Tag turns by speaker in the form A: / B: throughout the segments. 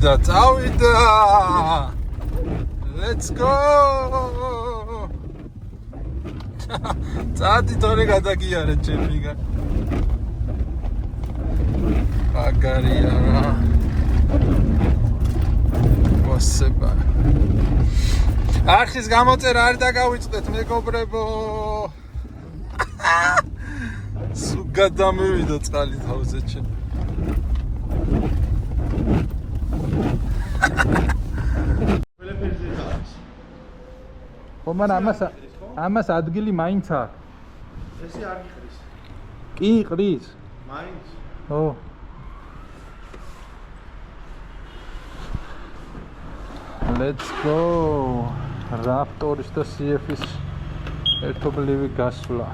A: წავიდა. Let's go. წადი თორე გადაგიარე ჩემიგან. მაგარია რა. ვასება. არხის გამოწერა არ დაგავიწყდეთ მეგობრებო. სულ გადამივიდა წყალი თავზე ჩემ. ხომან ამას ადგილი მაინც აქვს.
B: ესე არ იყრის.
A: კი იყრის.
B: მაინც.
A: ო. Let's go. Raptors და CF-ის ერთობლივი გასვლა.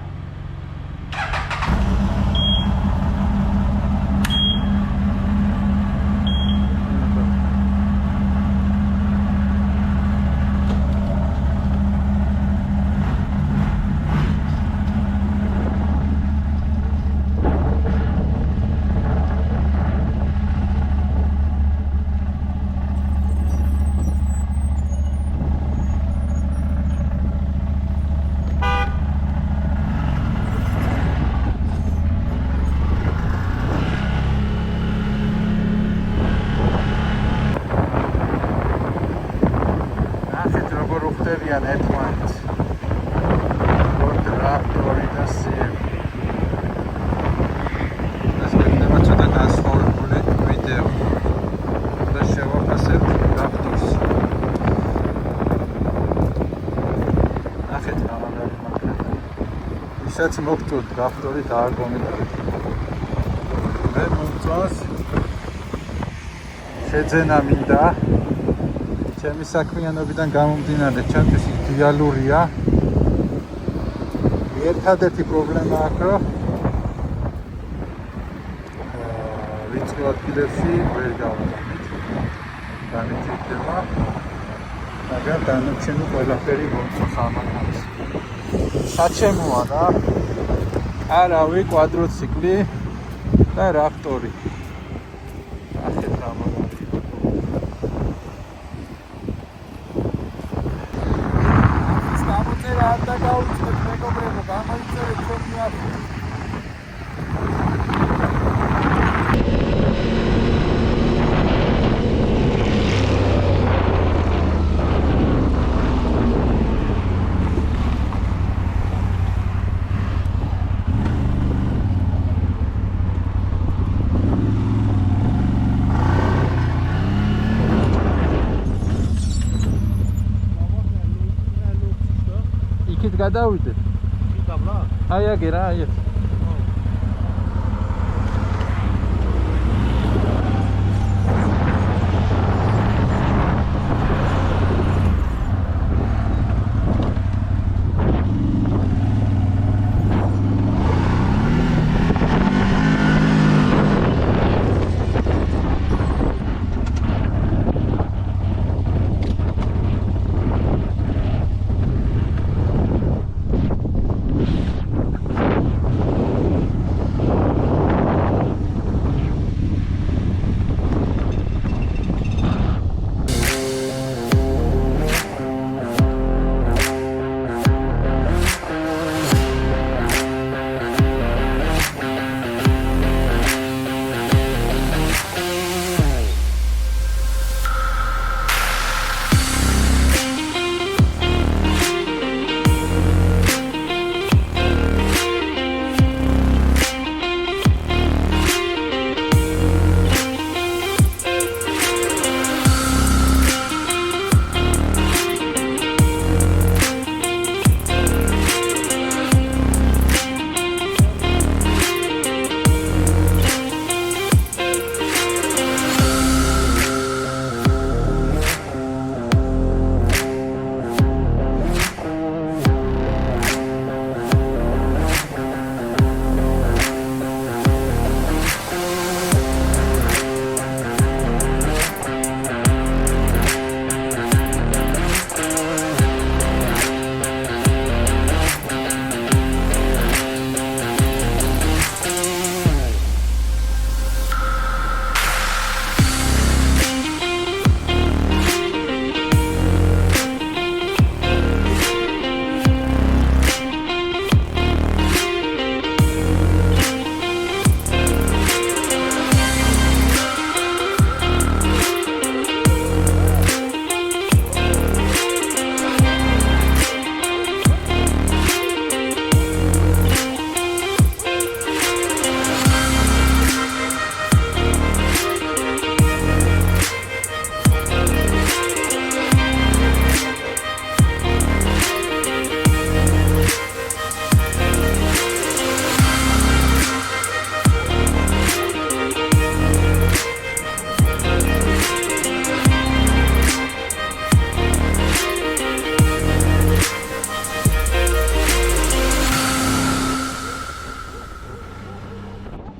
A: ისეც მოგწოდ რაფტორი დააგონებთ. მე მომწონს შეძენა მინდა. ჩემი საქმიანობიდან გამომდინარე, ჩემთვის იდეალურია. ერთადერთი პრობლემა აქვს, რომ ვიწრო ადგილებში ვერ გავაკეთებ. განიცდება, მაგრამ დანარჩენი ყველაფერი მომწონს ამას. საჩემოა რა. არავი კვადროციკლი და რაფტორი. ახეთ რა მაგარია. ის გამოწერა არ დაგავიწყეთ მეგობრებო, გამოიწერეთ ჩვენი ადგილი. გადავიდეთ.
B: კი დაბლა?
A: აი აგე რა, აი.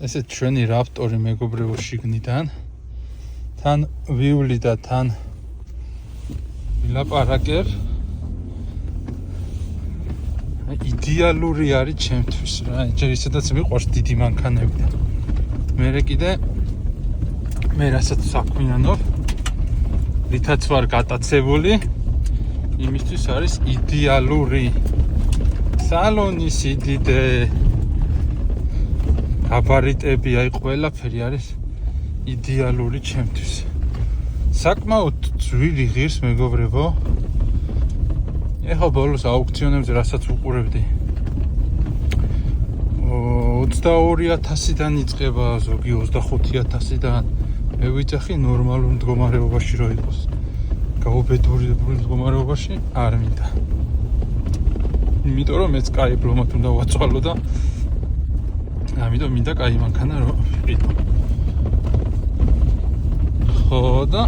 C: ესე ჩვენი რაპტორი მეგობრებო შიგნიდან თან ვივლი და თან ვილაპარაკებ იდეალური არის ჩემთვის რა ჯერ ისედაც მიყვარს დიდი მანქანები და მერე კიდე მე რასაც საქმიანობ რითაც ვარ გატაცებული იმისთვის არის იდეალური სალონის სიდიდე გაბარიტები აი ყველაფერი არის იდეალური ჩემთვის საკმაოდ ძვირი ღირს მეგობრებო ეხლა ბოლოს აუქციონებზე რასაც უყურებდი 22,000-დან იწყება ზოგი 25,000-დან მე ვიცახი ნორმალურ მდგომარეობაში რო იყოს გაუბედურებული მდგომარეობაში არ მინდა იმიტომ რომ მეც კაი ბლომად უნდა ვაწვალო და ამიტომ მინდა კაი მანქანა რო ვიყიდო ხო და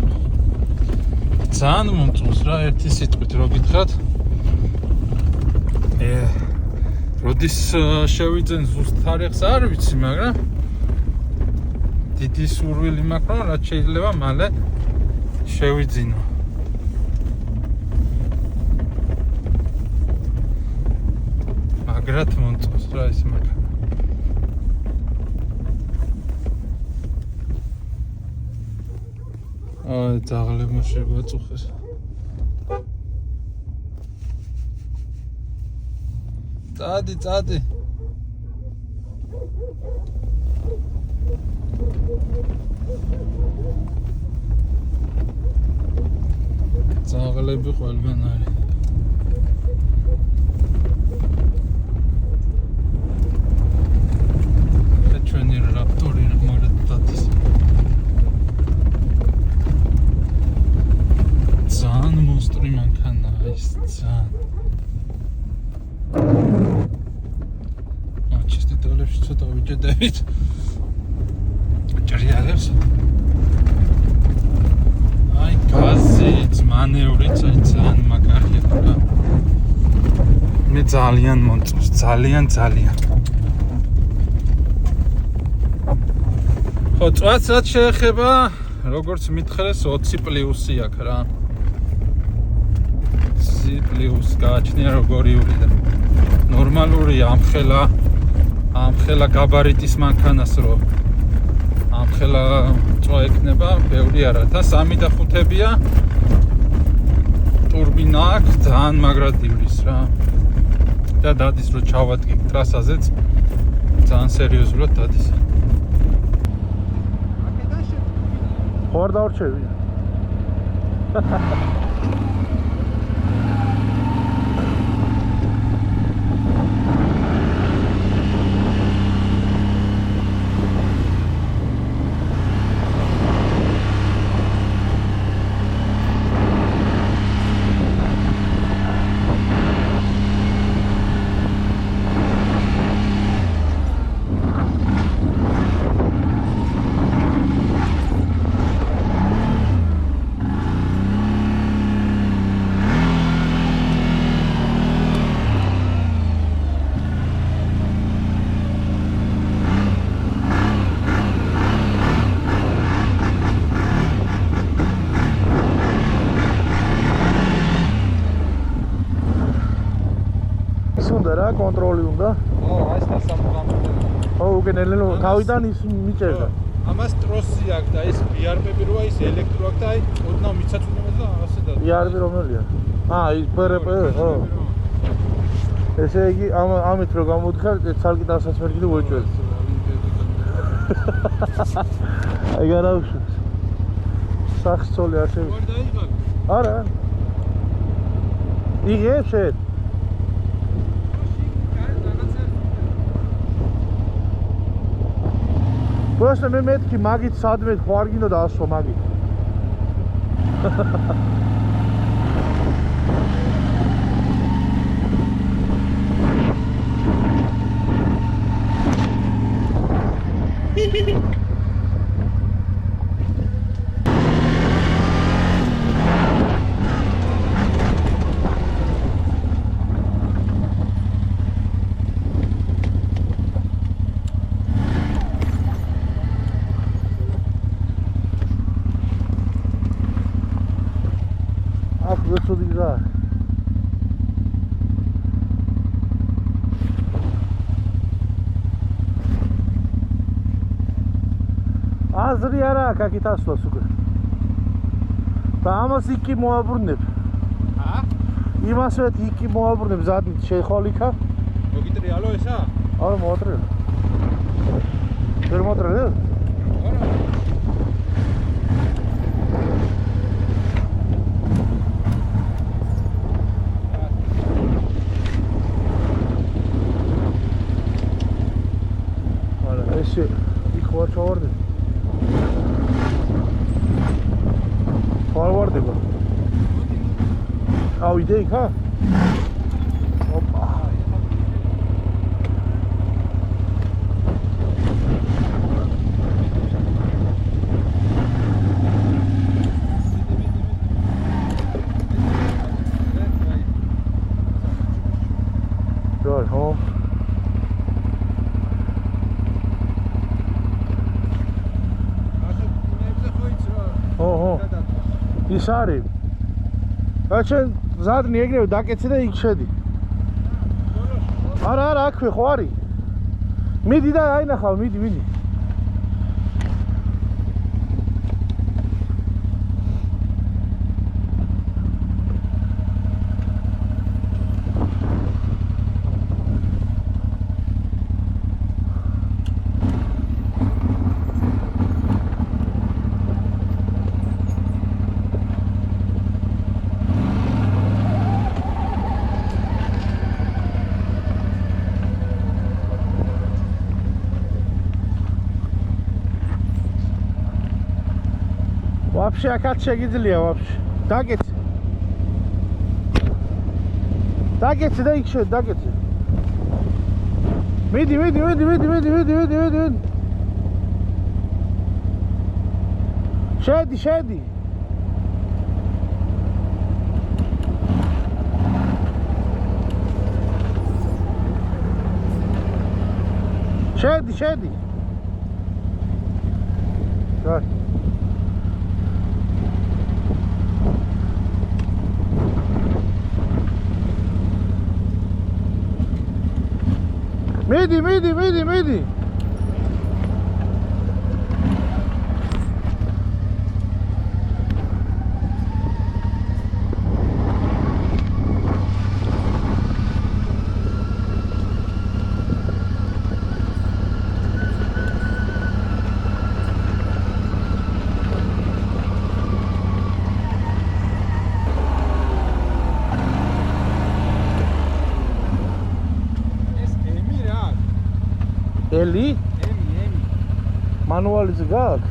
C: ძალიან მომწონს რა ერთი სიტყვით რო გითხრათ როდის შევიძენ ზუსტ თარიღს არ ვიცი მაგრამ დიდი სურვილი მაქვს რომ რაც შეიძლება მალე შევიძინო მაგრად მომწონს რა ეს მანქანა აი ძაღლებმა შეგვაწუხეს წადი ძაღლები ყველგან არის ჩვენი რაპტორი მაგრამ დადის ძალიან მონსტრი მანქანა ის ძალიან ჩისტი დოლებში ცოტა ვიჭედებით ჭრიალებს აი გაზიც მანევრიც აი ძალიან მაგარია რა მე ძალიან მომწონს ძალიან ხო წვაც რაც შეეხება როგორც მითხრეს 20+ აქვს რა 20+ გააჩნია როგორი ვლიდა ნორმალური ამხელა გაბარიტის მანქანას რო ამხელა წვა ეკნება ბევრი არა და 3 და 5-ია ტურბინა აქვს ძალიან მაგრად ივლის რა და დადის რო ჩავადგი ტრასაზეც ძალიან სერიოზულად დადის ხო არ დავრჩევი კონტროლი უნდა?
A: ხო, აი ეს დასამგამებელი.
C: ხო, უგენელო, თავიდან ის მიჭერდა.
A: ამას ტროსი აქვს და ეს BRB-ი როა ის ელექტრო აქვს და აი ოდნავ მიცაწუნებდა და ასე და.
C: BRB რომელია? ის BRB, ხო. ესე იგი ამით რო გამოდიხარ, ცალკე დასასმერგი და უეჭველი. აი გარავშო. სახსოლი არ შევი.
A: ვარ დაიღალე.
C: არა. იღებ შენ. просто მე მეთქი მაგით სადმე ხო არ გინდა დაასვა მაგით
D: აზრი არა აქვს აქ ითასვლას უკვე. და ამას იქი მოაბრუნებ. იმასვე იქი მოაბრუნებ ზადით შეხვალ იქა.
C: მოგიტრიალო ესა?
D: არა მოატრიალე. ვერ მოატრიალე?
C: არა.
D: ესე იქ ვარ ჩავარდე. ვარდება. ავიდე იქა? ოპა. Good, huh? ის არის. რაჩენ ზადნი ეგრევე დაკეცე და იქ შედი. არა, აქვე ხო არის. მიდი და აინახავ, მიდი. Вообще, акад შეგიძლია вообще. დაგეცე. დაგეცე და იქ შედ დაგეცე. მიდი. შედი. შედი. Right. მიდი. ელი?
C: ემი.
D: მანუალიზე გაქვს?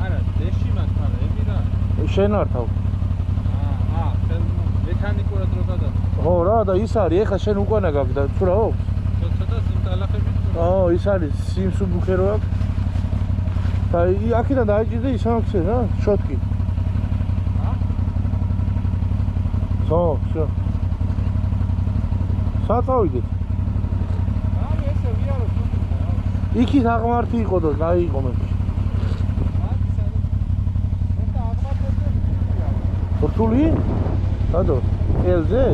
C: არა, დეში მაქვს, მაგრამ ემი რა.
D: შენ არ თავ.
C: მექანიკურად რო გადადა.
D: ხო რა და ის არის, ეხლა შენ უკანა გაქვს და თუ რა აქვს?
C: ცოტა სიმტალახებით.
D: ის არის, სიმსუბუქე რო აქვს. და აქედან დაიჭირდა ის აქვს რა, შოტკი. Всё. საწავიდეთ.
C: ესე ვიარო სულ.
D: იქით აღმართი იყო და დაიყო მე. რთული? სადო? ელზე?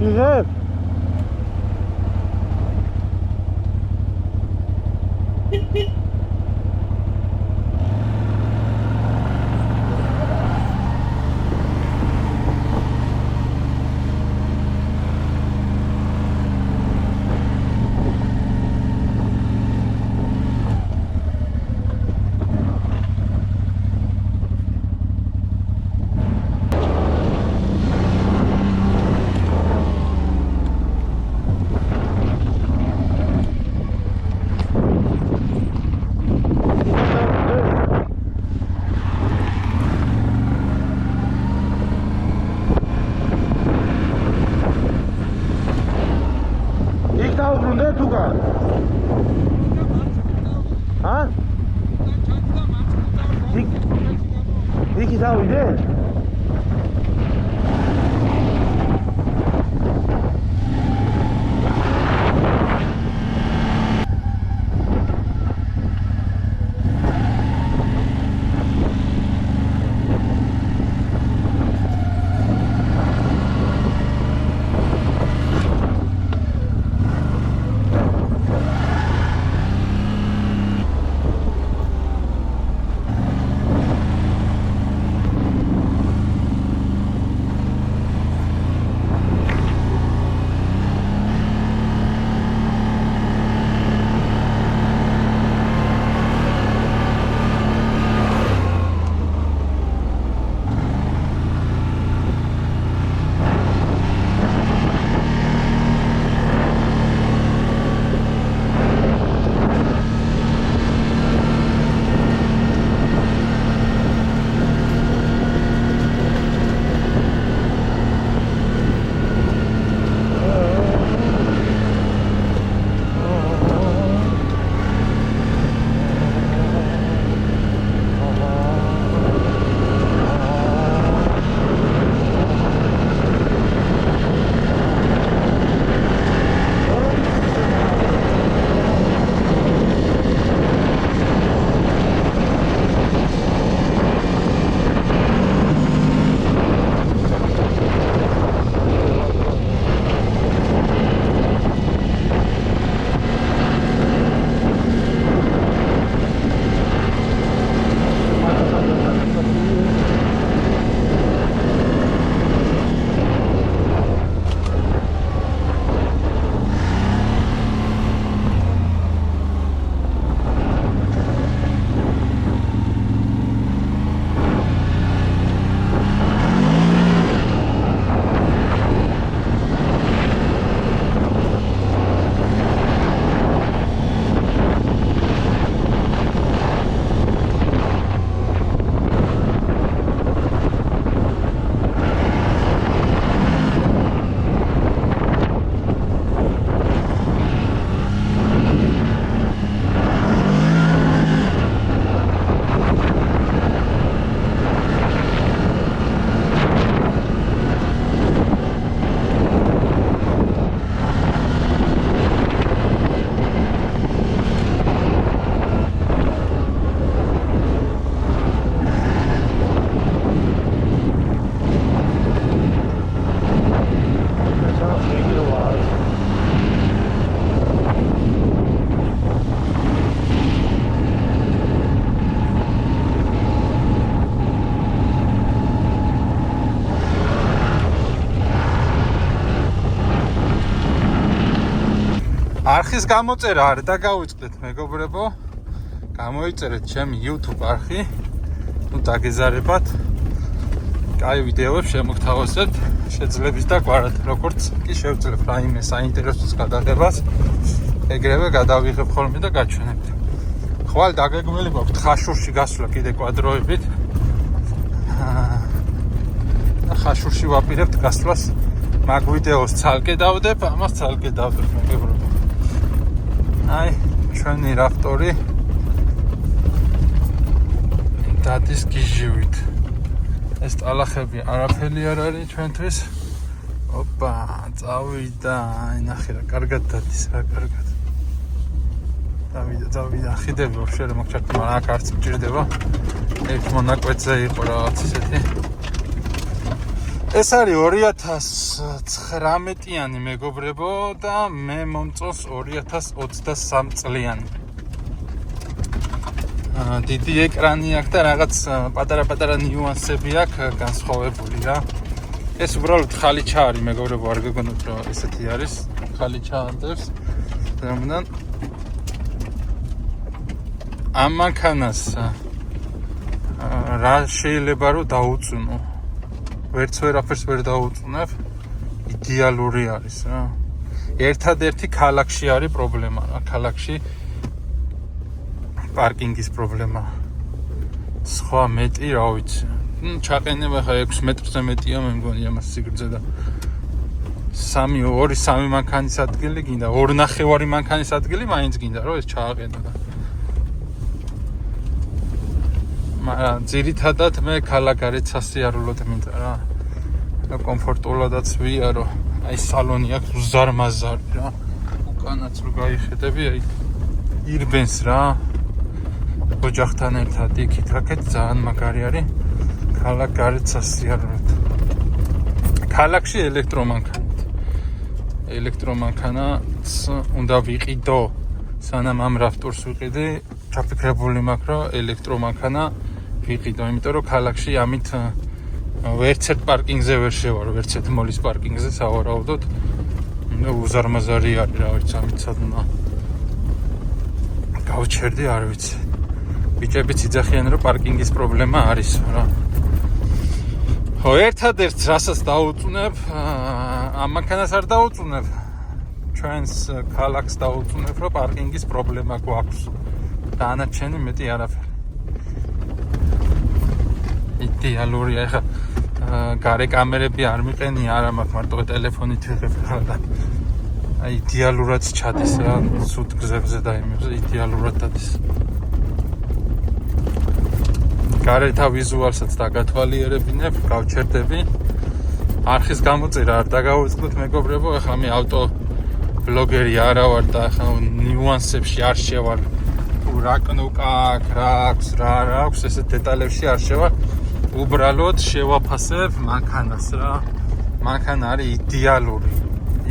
D: იღებ? იქით ავიდე?
C: არხის გამოწერა არ დაგავიწყდეთ მეგობრებო. გამოიწერეთ ჩემი YouTube არხი. ნუ დაგეზარებათ. კაი ვიდეოებს შემოგთავაზებთ. შეძლებს და გვარად როგორც კი შევძლებ რაიმე საინტერესოს გადაღებას. ეგრევე გადავიღებ ხოლმე და გაჩვენებთ. ხვალ დაგეგმილი გვაქვს ხაშურში გასვლა კიდე კვადროებით. და ხაშურში ვაპირებთ გასვლას. მაგ ვიდეოს ცალკე დავდებ, ამას ცალკე დავდებ მეგობრებო. აი, ჩვენი რაფტორი დადის გიჟივით. ეს ტალახები არაფერი არ არის ჩვენთვის. ოპა, წავიდა, აი ნახე რა, კარგად დადის რა, კარგად. დავიდა, ხიდები ვაფშე რა მოგჩართი, მაგრამ აქ არც მჭირდება. ერთ მონაკვეთზე იყო რაღაც ისეთი. ეს არის 2019-იანი მეგობრებო და მე მომწონს 2023 წლიანი. დიდი ეკრანი აქვს და რაღაც პატარა ნიუანსები აქვს განსხვავებული რა. ეს უბრალოდ ხალიჩა არის მეგობრებო, არ გეგონოთ რომ ესეთი არის. ხალიჩა ანდებს. რამოდან ამ მანქანას რა შეიძლება რომ დაუწუნო. ვერც ვერაფერს ვერ დაუწუნებ. იდეალური არის რა. ერთადერთი ქალაქში არის პრობლემა რა. ქალაქში პარკინგის პრობლემა. სხვა მეტი რა ვიცი. ჩაყენება ხა 6 მეტრზე მეტია მე მგონი ამას სიგრძე და 2-3 მანქანის ადგილი გინდა, 2.5 მანქანის ადგილი მაინც გინდა რომ ეს ჩააყენო და მაგრამ ძირითადად მე ქალაქგარეთ სასიარულოდ მინდა რა. და კომფორტულადაც ვიარო. აი სალონი აქვს უზარმაზარი რა. უკანაც რო გაიხედები, აი ირბენს რა. ოჯახთან ერთად იქით აქეთ ძალიან მაგარი არის. ქალაქგარეთ სასიარულოდ. ქალაქში ელექტრომანქანით. ელექტრომანქანაც უნდა ვიყიდო. სანამ ამ რაფტორს ვიყიდი, ჩაფიქრებული მაქვს რომ ელექტრომანქანა ვიყიდო, იმიტომ რომ ქალაქში ამით ვერცერთ პარკინგზე ვერ შევარ, ვერცერთ მოლის პარკინგზე სავარაუდოდ. უზარმაზარი არის რა ვიცი, ამით სადმა გავჩერდი, არ ვიცი. ბიჭებიც იძახიან რომ პარკინგის პრობლემა არის რა. ხო, ერთადერთს რასაც დაუწუნებ, ამ მანქანას არ დაუწუნებ. ჩვენს ქალაქს დაუწუნებ, რომ პარკინგის პრობლემა გვაქვს. დანარჩენი მეტი არაფერი. იდეალურია ხა გარე კამერები არ მიყენია, არა მაქვს მარტო ტელეფონით ვიღებ ხა და აი იდეალურად ჩადის რა, სულ გზებზე და იმებზე იდეალურად დადის. გარეთა ვიზუალსაც დაგათვალიერებინებ, გავჩერდები. არხის გამოწერა არ დაგავიწყდეთ მეგობრებო, ახლა მე ავტო ბლოგერი არა ვარ და ახლა ნიუანსებში არ შევარ. რა კნოპკა აქვს, რა აქვს, რა არ აქვს, ესეთ დეტალებში არ შევარ. უბრალოდ შევაფასებ მანქანას რა. მანქანა არის იდეალური.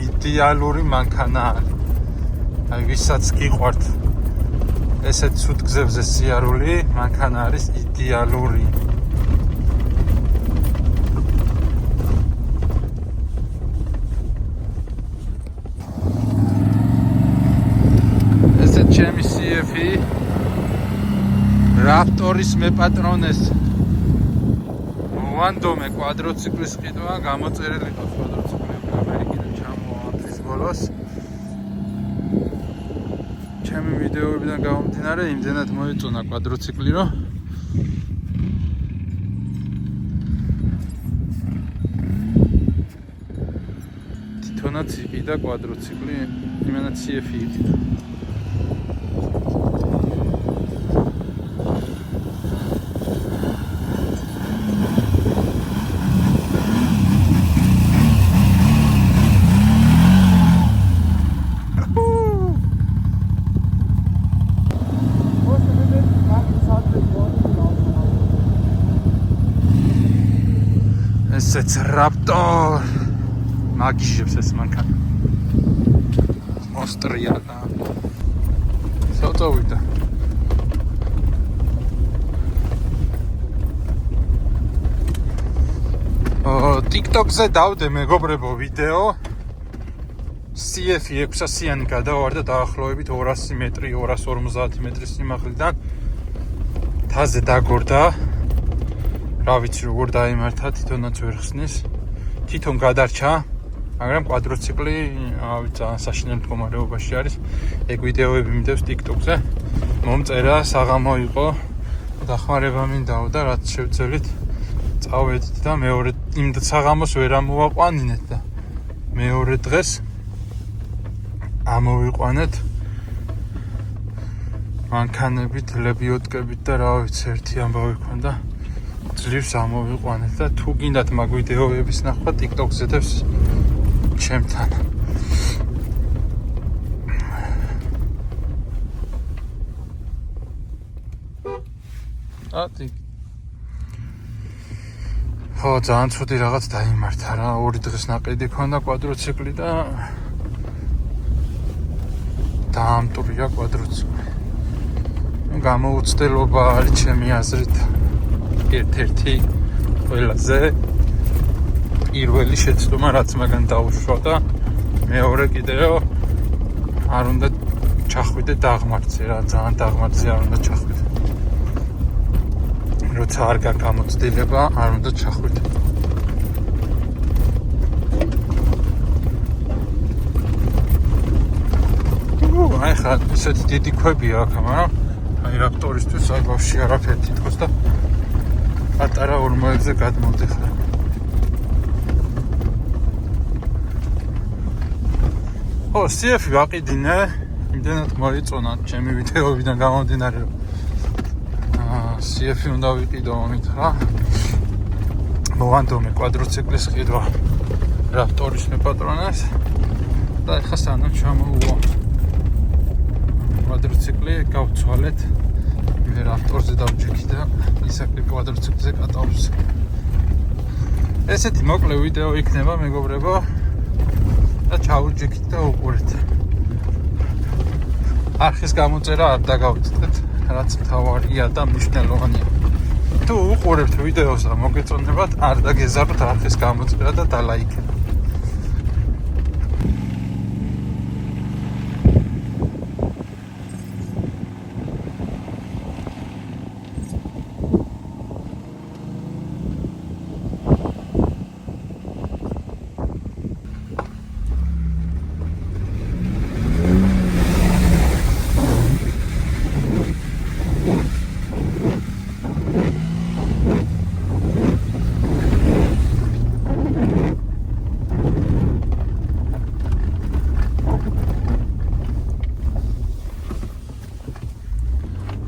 C: იდეალური მანქანა არის. აი ვისაც გიყვართ ესეთ ცუდ გზებზე სიარული, მანქანა არის იდეალური. ესეთ ჩემი CF-ი რაფტორის მეპატრონეს მოვანდომე კვადროციკლის ყიდვა, გამოწერილი ყავს კვადროციკლები ამერიკიდან ჩამოვა თვის ბოლოს. ჩემი ვიდეოებიდან გამომდინარე, იმდენად მოეწონა კვადროციკლი, რომ თვითონაც იყიდა კვადროციკლი, იმენად CF-ი იყიდა. ესეც რაპტორ მაგიჟებს ეს მანქანა მოსტრია და საწოვიდა TikTok-ზე დავდე მეგობრებო ვიდეო CF-ი 600-იანი გადავარდა დაახლოებით 200 მეტრი, 250 მეტრის სიმაღლიდან. თაზე დაგორდა. რა ვიცი როგორ დაიმართა, თვითონაც ვერ ხსნის. თვითონ გადარჩა, მაგრამ კვადროციკლი ძალიან საშინელ მდგომარეობაში არის. ეგ ვიდეოები მიდევს TikTok-ზე. მომწერა, საღამო იყო. დახმარება მინდაო და რაც შევძელით წავედით და მეორე იმ საღამოს ვერ ამოვაყვანინეთ და მეორე დღეს ამოვიყვანეთ მანქანებით, ლებიოტკებით და რა ვიცი ერთი ამბავი ქონდა ძლივს ამოვიყვანეთ და თუ გინდათ მაგ ვიდეოების ნახვა TikTok-ზე დევს ჩემთან ხო, ძალიან ცუდი რაღაც დაიმართა რა, 2 დღეს ნაყიდი ქონდა კვადროციკლი და დაამტვრია კვადროციკლი. გამოუცდელობა არის ჩემი აზრით ერთ-ერთი ყველაზე პირველი შეცდომა, რაც მაგან დაუშვა და მეორე კიდევ არ უნდა ჩახვიდე დაღმართზე რა, ძალიან დაღმართზე არ უნდა ჩახვიდე. როცა არ გაგამოცდილება, არ უნდა ჩახვიდე. აი ხა ისეთი დიდი ქვებია აქ, მაგრამ აი რაპტორისთვის აი ბავშვი არაფერი თითქოს და პატარა ორმოებზე გადმოვდიხარ. ო, CF-ი ვაყიდინე, იმდენად მოიწონა ჩემი ვიდეოებიდან გამომდინარე, რომ CF-ი უნდა ვიყიდო ამით რა. მოვანდომე კვადროციკლის ყიდვა რაპტორის მეპატრონას და ეხლა სანამ ჩამოუვა კვადროციკლი გავცვალეთ მე რაპტორზე დავჭიქი და ისაკი კვადროციკლზე კატავს. ესეთი მოკლე ვიდეო იქნება მეგობრებო და ჩავუჭიქით და უყურეთ. არხის გამოწერა არ დაგავიწყდეთ, რაც მთავარია და მნიშვნელოვანია. თუ უყურებთ ვიდეოს და მოგეწონებათ, არ დაგეზარდოთ არხის გამოწერა და დალაიქება.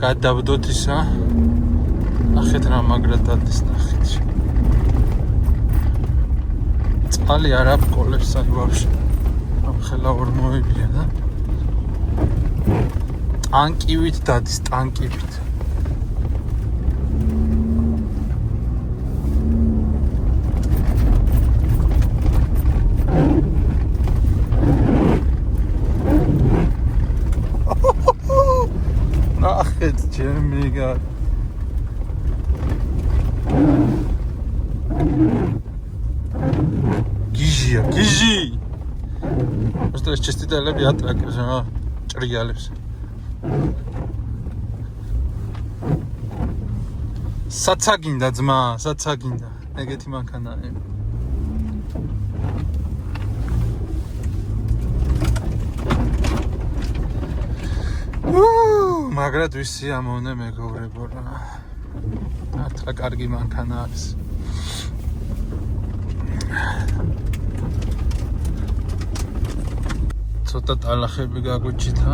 C: გადავდოთ ისა. ნახეთ რა მაგრად დადის ნახეთ. წყალი არ აბკოლებს აი ვაფშე. ხელა ორმოებია და ტანკივით დადის, ტანკივით. ნახეთ ჩემი გა გიჟია, გიჟი. просто чистителები ატრაკებს რა, ჭრიალებს. საცაგინდა ძმა, საცაგინდა. ეგეთი მანქანაა. მაგრად ვისი ამოვნე მეგობრებო რა. ათლა კარგი მანქანა არის. ცოტა ტალახები გაგვიჭითა.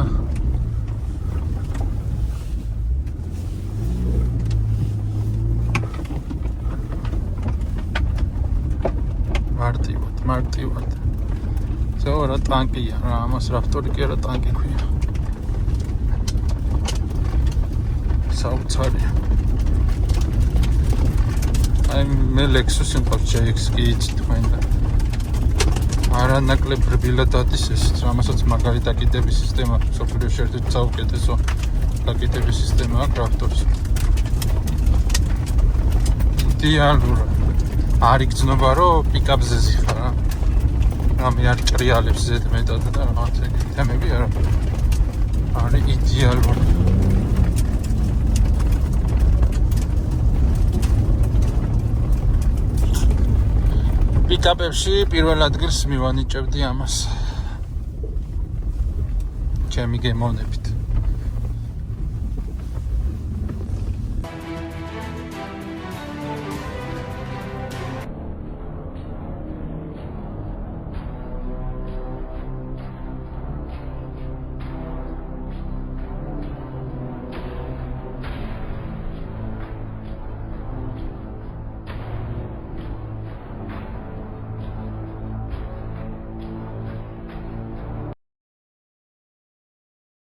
C: მარტივად. ზოგადად რა ტანკია რა, ამას რაპტორი კი არა ტანკი ქვია. საოცარია. აი მე Lexus-ი მყავს JX კი იცით თქვენ და არანაკლებ რბილად დადის ეს, რამასაც მაგარი დაკიდების სისტემა აქვს, სოფლიოში ერთ-ერთი საუკეთესო დაკიდების სისტემა აქვს რაპტორს. იდეალურად. არ იგრძნობა რომ პიკაპზე ზიხარ რა. რამე არ ჭრიალებს ზედმეტად და რაღაცა თემები არა. არის იდეალური. პიკაპებში პირველ ადგილს მივანიჭებდი ამას. ჩემი გემოვნებით.